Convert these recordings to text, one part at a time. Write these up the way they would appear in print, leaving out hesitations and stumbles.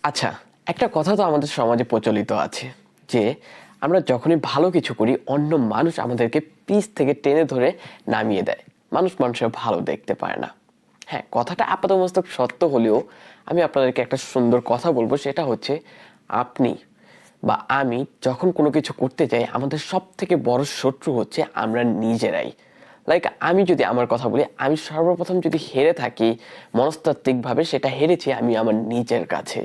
আচ্ছা, একটা কথা তো আমাদের সমাজে প্রচলিত আছে যে আমরা যখনই ভালো কিছু করি অন্য মানুষ আমাদেরকে পিছ থেকে টেনে ধরে নামিয়ে দেয়। মানুষ মানুষের ভালো দেখতে পায় না। হ্যাঁ, কথাটা আপাতমস্তক সত্য হলেও আমি আপনাদেরকে একটা সুন্দর কথা বলবো, সেটা হচ্ছে আপনি বা আমি যখন কোনো কিছু করতে যাই আমাদের সব থেকে বড় শত্রু হচ্ছে আমরা নিজেরাই। লাইক আমি যদি আমার কথা বলি, আমি সর্বপ্রথম যদি হেরে থাকি মনস্তাত্ত্বিকভাবে, সেটা হেরেছি আমি আমার নিজের কাছে।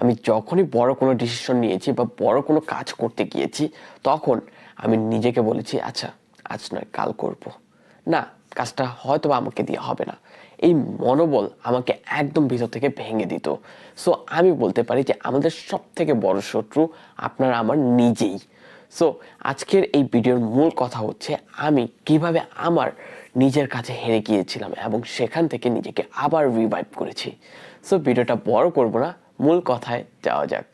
আমি যখনই বড় কোনো ডিসিশন নিয়েছি বা বড় কোনো কাজ করতে গিয়েছি, তখন আমি নিজেকে বলেছি আচ্ছা আজ নয় কাল করব, না কাজটা হয়তো বা আমাকে দিয়ে হবে না। এই মনোবল আমাকে একদম ভিতর থেকে ভেঙে দিত। সো আমি বলতে পারি যে আমাদের সব থেকে বড় শত্রু আপনার আমার নিজেই। সো আজকের এই ভিডিওর মূল কথা হচ্ছে আমি কিভাবে আমার নিজের কাছে হেরে গিয়েছিলাম এবং সেখান থেকে নিজেকে আবার রিভাইভ করেছি। সো ভিডিওটা বড় করব না, মূল কথায় যাওয়া যাক।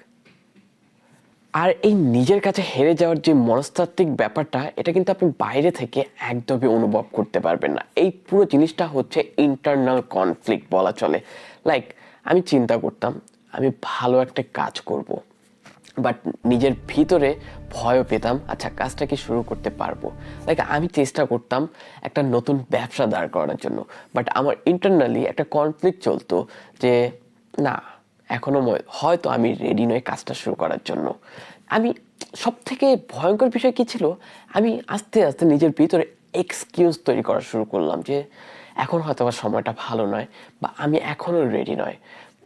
আর এই নিজের কাছে হেরে যাওয়ার যে মনস্তাত্ত্বিক ব্যাপারটা, এটা কিন্তু আপনি বাইরে থেকে একদমই অনুভব করতে পারবেন না। এই পুরো জিনিসটা হচ্ছে ইন্টারনাল কনফ্লিক্ট বলা চলে। লাইক আমি চিন্তা করতাম আমি ভালো একটা কাজ করব, বাট নিজের ভিতরে ভয়ও পেতাম আচ্ছা কাজটা কি শুরু করতে পারবো। লাইক আমি চেষ্টা করতাম একটা নতুন ব্যবসা দাঁড় করানোর জন্য, বাট আমার ইন্টারনালি একটা কনফ্লিক্ট চলতো যে না, এখনো হয়তো আমি রেডি নই কাজটা শুরু করার জন্য। আমি সব থেকে ভয়ঙ্কর বিষয় কি ছিল, আমি আস্তে আস্তে নিজের ভিতরে এক্সকিউজ তৈরি করা শুরু করলাম যে এখন হয়তো আমার সময়টা ভালো নয়, বা আমি এখনো রেডি নয়,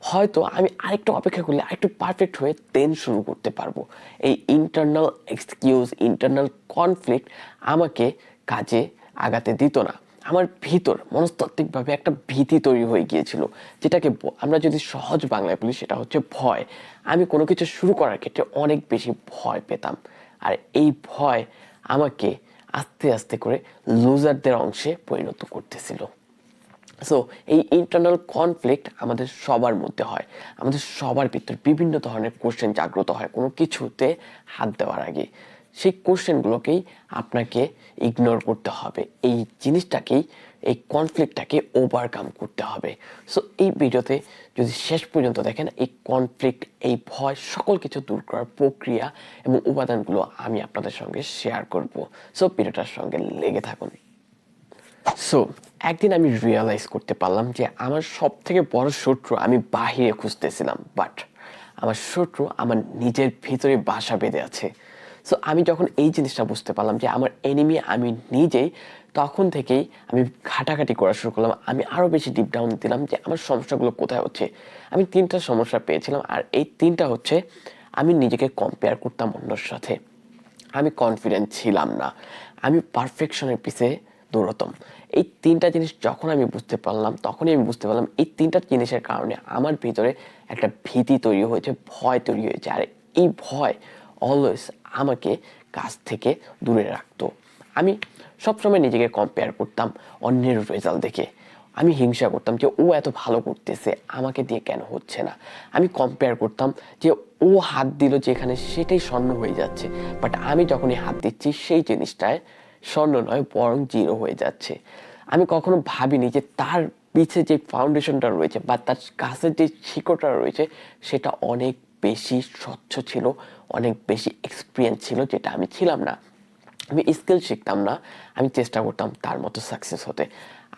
হয়তো আমি আরেকটু অপেক্ষা করলে আরেকটু পারফেক্ট হয়ে দেন শুরু করতে পারবো। এই ইন্টারনাল এক্সকিউজ, ইন্টারনাল কনফ্লিক্ট আমাকে কাজে আগাতে দিত না। আমার ভিতর মনস্তাত্ত্বিকভাবে একটা ভীতি তৈরি হয়ে গিয়েছিল, যেটাকে আমরা যদি সহজ বাংলায় বলি সেটা হচ্ছে ভয়। আমি কোনো কিছু শুরু করার ক্ষেত্রে অনেক বেশি ভয় পেতাম, আর এই ভয় আমাকে আস্তে আস্তে করে লুজারদের অংশে পরিণত করতেছিল। সো এই ইন্টারনাল কনফ্লিক্ট আমাদের সবার মধ্যে হয়, আমাদের সবার ভিতর বিভিন্ন ধরনের কোশ্চেন জাগ্রত হয় কোনো কিছুতে হাত দেওয়ার আগে। সেই কোশ্চেনগুলোকেই আপনাকে ইগনোর করতে হবে, এই জিনিসটাকেই, এই কনফ্লিক্টটাকে ওভারকাম করতে হবে। সো এই ভিডিওতে যদি শেষ পর্যন্ত দেখেন, এই কনফ্লিক্ট, এই ভয়, সকল কিছু দূর করার প্রক্রিয়া এবং উপাদানগুলো আমি আপনাদের সঙ্গে শেয়ার করব। সো ভিডিওটার সঙ্গে লেগে থাকুন। সো একদিন আমি রিয়েলাইজ করতে পারলাম যে আমার সব থেকে বড় শত্রু আমি বাহিরে খুঁজতেছিলাম, বাট আমার শত্রু আমার নিজের ভিতরে বাসা বেঁধে আছে। সো আমি যখন এই জিনিসটা বুঝতে পারলাম যে আমার এনিমি আমি নিজেই, তখন থেকেই আমি ঘাটাঘাটি করা শুরু করলাম। আমি আরও বেশি ডিপ ডাউন দিলাম যে আমার সমস্যাগুলো কোথায় হচ্ছে। আমি তিনটা সমস্যা পেয়েছিলাম, আর এই তিনটা হচ্ছে আমি নিজেকে কম্পেয়ার করতাম অন্যর সাথে, আমি কনফিডেন্ট ছিলাম না, আমি পারফেকশনের পিছে দৌড়াতাম। এই তিনটা জিনিস যখন আমি বুঝতে পারলাম, তখনই আমি বুঝতে পারলাম এই তিনটা জিনিসের কারণে আমার ভিতরে একটা ভীতি তৈরি হয়েছে, ভয় তৈরি হয়েছে। আর এই ভয় অলওয়েজ আমাকে কাজ থেকে দূরে রাখতো। আমি সবসময় নিজেকে কম্পেয়ার করতাম অন্যের রেজাল্ট দেখে। আমি হিংসা করতাম যে ও এত ভালো করতেছে, আমাকে দিয়ে কেন হচ্ছে না। আমি কম্পেয়ার করতাম যে ও হাত দিল যেখানে সেটাই স্বর্ণ হয়ে যাচ্ছে, বাট আমি যখনই হাত দিচ্ছি সেই জিনিসটায় স্বর্ণ নয় বরং জিরো হয়ে যাচ্ছে। আমি কখনো ভাবিনি যে তার পিছে যে ফাউন্ডেশনটা রয়েছে বা তার কাছের যে শিকড়টা রয়েছে সেটা অনেক বেশি স্বচ্ছ ছিল, অনেক বেশি এক্সপিরিয়েন্স ছিল, যেটা আমি ছিলাম না। আমি স্কিল শিখতাম না, আমি চেষ্টা করতাম তার মতো সাকসেস হতে।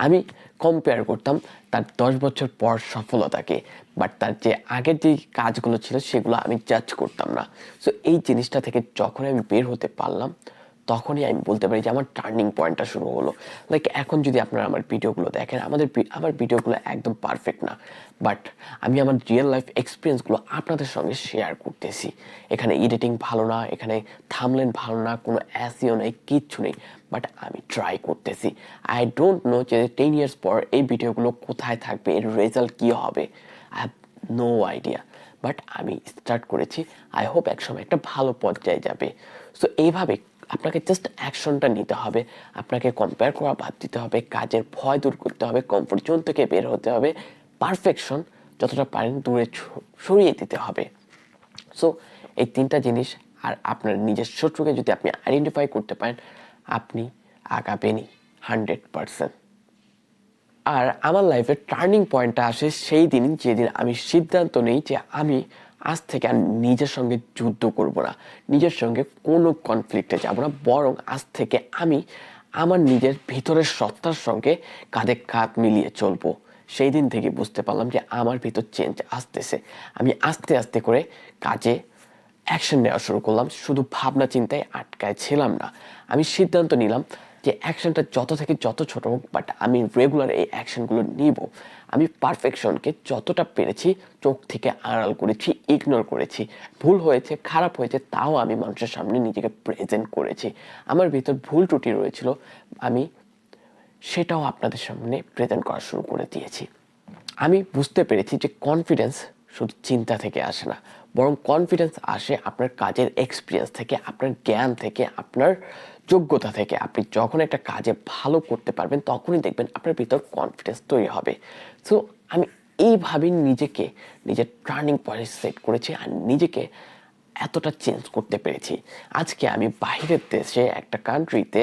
আমি কম্পেয়ার করতাম তার 10 বছর পর সফলতাকে, বাট তার যে আগের যে কাজগুলো ছিল সেগুলো আমি জাজ করতাম না। সো এই জিনিসটা থেকে যখন আমি বের হতে পারলাম, তখনই আমি বলতে পারি যে আমার টার্নিং পয়েন্টটা শুরু হলো। লাইক এখন যদি আপনারা আমার ভিডিওগুলো দেখেন, আমার ভিডিওগুলো একদম পারফেক্ট না, বাট আমি আমার রিয়েল লাইফ এক্সপিরিয়েন্সগুলো আপনাদের সঙ্গে শেয়ার করতেছি। এখানে এডিটিং ভালো না, এখানে থাম্বনেল ভালো না, কোনো অ্যাসিও নেই, কিচ্ছু নেই, বাট আমি ট্রাই করতেছি। আই ডোন্ট নো যে 10 ইয়ার্স পর এই ভিডিওগুলো কোথায় থাকবে, এর রেজাল্ট কী হবে, I have no idea, but আমি স্টার্ট করেছি। আই হোপ একসময় একটা ভালো পর্যায়ে যাবে। সো এইভাবে আপনাকে জাস্ট অ্যাকশনটা নিতে হবে, আপনাকে কম্পেয়ার করা বাদ দিতে হবে, কাজের ভয় দূর করতে হবে, কমফোর্ট জোন থেকে বের হতে হবে, পারফেকশন যতটা পারেন দূরে সরিয়ে দিতে হবে। সো এই তিনটা জিনিস, আর আপনার নিজের শত্রুকে যদি আপনি আইডেন্টিফাই করতে পারেন, আপনি আগাবেনই 100%। আর আমার লাইফের টার্নিং পয়েন্টটা আসে সেই দিন যেদিন আমি সিদ্ধান্ত নিই যে আমি আজ থেকে আর নিজের সঙ্গে যুদ্ধ করব না, নিজের সঙ্গে কোনো কনফ্লিক্টে যাব না, বরং আজ থেকে আমি আমার নিজের ভিতরের সত্তার সঙ্গে কাঁধে কাঁধ মিলিয়ে চলবো। সেই দিন থেকে বুঝতে পারলাম যে আমার ভিতর চেঞ্জ আসতেছে। আমি আস্তে আস্তে করে কাজে অ্যাকশন নেওয়া শুরু করলাম, শুধু ভাবনা চিন্তায় আটকায় ছিলাম না। আমি সিদ্ধান্ত নিলাম যে অ্যাকশনটা যত থেকে যত ছোট হোক, বাট আমি রেগুলার এই অ্যাকশনগুলো নিব। আমি পারফেকশনকে যতটা পেরেছি চোখ থেকে আড়াল করেছি, ইগনোর করেছি। ভুল হয়েছে, খারাপ হয়েছে, তাও আমি মানুষের সামনে নিজেকে প্রেজেন্ট করেছি। আমার ভিতর ভুল ত্রুটি রয়েছিল, আমি সেটাও আপনাদের সামনে প্রেজেন্ট করা শুরু করে দিয়েছি। আমি বুঝতে পেরেছি যে কনফিডেন্স শুধু চিন্তা থেকে আসে না, বরং কনফিডেন্স আসে আপনার কাজের এক্সপিরিয়েন্স থেকে, আপনার জ্ঞান থেকে, আপনার যোগ্যতা থেকে। আপনি যখন একটা কাজে ভালো করতে পারবেন তখনই দেখবেন আপনার ভিতর কনফিডেন্স তৈরি হবে। সো আমি এইভাবে নিজেকে নিজের টার্নিং পয়েন্ট সেট করেছি আর নিজেকে এতটা চেঞ্জ করতে পেরেছি। আজকে আমি বাইরের দেশে একটা কান্ট্রিতে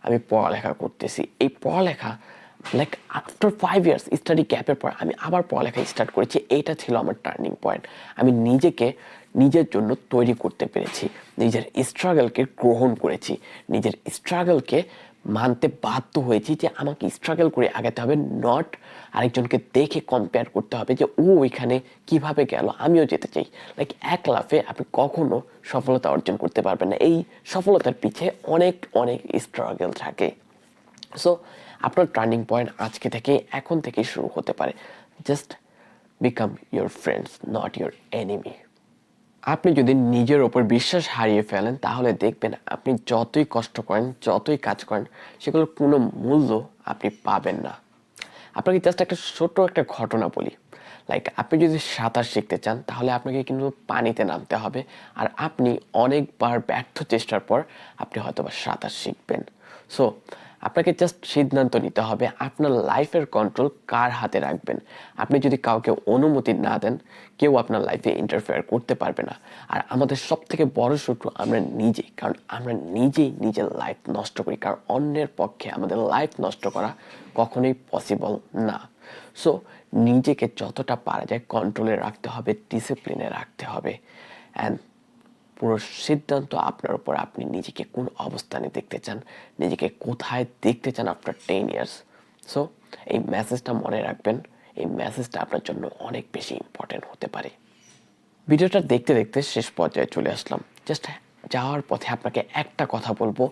আমি পড়ালেখা করতেছি। এই পড়ালেখা লাইক আফটার 5 ইয়ার্স স্টাডি গ্যাপের পর আমি আবার পড়ালেখা স্টার্ট করেছি। এইটা ছিল আমার টার্নিং পয়েন্ট। আমি নিজেকে নিজের জন্য তৈরি করতে পেরেছি, নিজের স্ট্রাগলকে গ্রহণ করেছি, নিজের স্ট্রাগলকে মানতে বাধ্য হয়েছি যে আমাকে স্ট্রাগল করে আগাতে হবে, নট আরেকজনকে দেখে কম্পেয়ার করতে হবে যে ও ওইখানে কিভাবে গেল, আমিও যেতে চাই। লাইক এক লাফে আপনি কখনো সফলতা অর্জন করতে পারবেন না। এই সফলতার পিছে অনেক অনেক স্ট্রাগল থাকে। সো আপনার টার্নিং পয়েন্ট আজকে থেকে, এখন থেকেই শুরু হতে পারে। Just become your friends, not your enemy. আপনি যদি নিজের ওপর বিশ্বাস হারিয়ে ফেলেন তাহলে দেখবেন আপনি যতই কষ্ট করেন, যতই কাজ করেন, সেগুলোর কোনো মূল্য আপনি পাবেন না। আপনাকে জাস্ট একটা ছোট্ট একটা ঘটনা বলি। লাইক আপনি যদি সাঁতার শিখতে চান তাহলে আপনাকে কিন্তু পানিতে নামতে হবে, আর আপনি অনেকবার ব্যর্থ চেষ্টার পর আপনি হয়তো বা সাঁতার শিখবেন। সো আপনাকে জাস্ট সিদ্ধান্ত নিতে হবে আপনার লাইফের কন্ট্রোল কার হাতে রাখবেন। আপনি যদি কাউকে অনুমতি না দেন, কেউ আপনার লাইফে ইন্টারফেয়ার করতে পারবে না। আর আমাদের সব থেকে বড় শত্রু আমরা নিজেই, কারণ আমরা নিজেই নিজের লাইফ নষ্ট করি, কারণ অন্যের পক্ষে আমাদের লাইফ নষ্ট করা কখনোই পসিবল না। সো নিজেকে যতটা পারা যায় কন্ট্রোলে রাখতে হবে, ডিসিপ্লিনে রাখতে হবে। অ্যান্ড পুরো সিদ্ধান্ত আপনার উপর, আপনি নিজেকে কোন অবস্থানে দেখতে চান, নিজেকে কোথায় দেখতে চান আফটার 10 ইয়ার্স। সো এই মেসেজটা মনে রাখবেন, এই মেসেজটা আপনার জন্য অনেক বেশি ইম্পর্টেন্ট হতে পারে। ভিডিওটা দেখতে দেখতে শেষ পর্যায়ে চলে আসলাম। জাস্ট যাওয়ার পথে আপনাকে একটা কথা বলবো,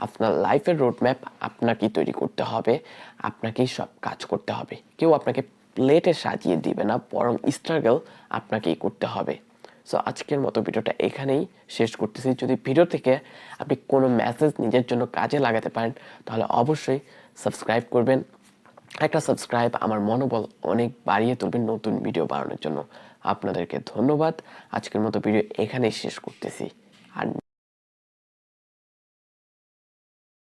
আপনার লাইফের রোডম্যাপ আপনাকেই তৈরি করতে হবে, আপনাকেই সব কাজ করতে হবে। কেউ আপনাকে প্লেটে সাজিয়ে দিবে না, বরং স্ট্রাগল আপনাকেই করতে হবে। সো আজকের মতো ভিডিওটা এখানেই শেষ করতেছি। যদি ভিডিও থেকে আপনি কোনো মেসেজ নিজের জন্য কাজে লাগাতে পারেন তাহলে অবশ্যই সাবস্ক্রাইব করবেন। একটা সাবস্ক্রাইব আমার মনোবল অনেক বাড়িয়ে তুলবেন নতুন ভিডিও বানানোর জন্য। আপনাদেরকে ধন্যবাদ। আজকের মতো ভিডিও এখানেই শেষ করতেছি। আর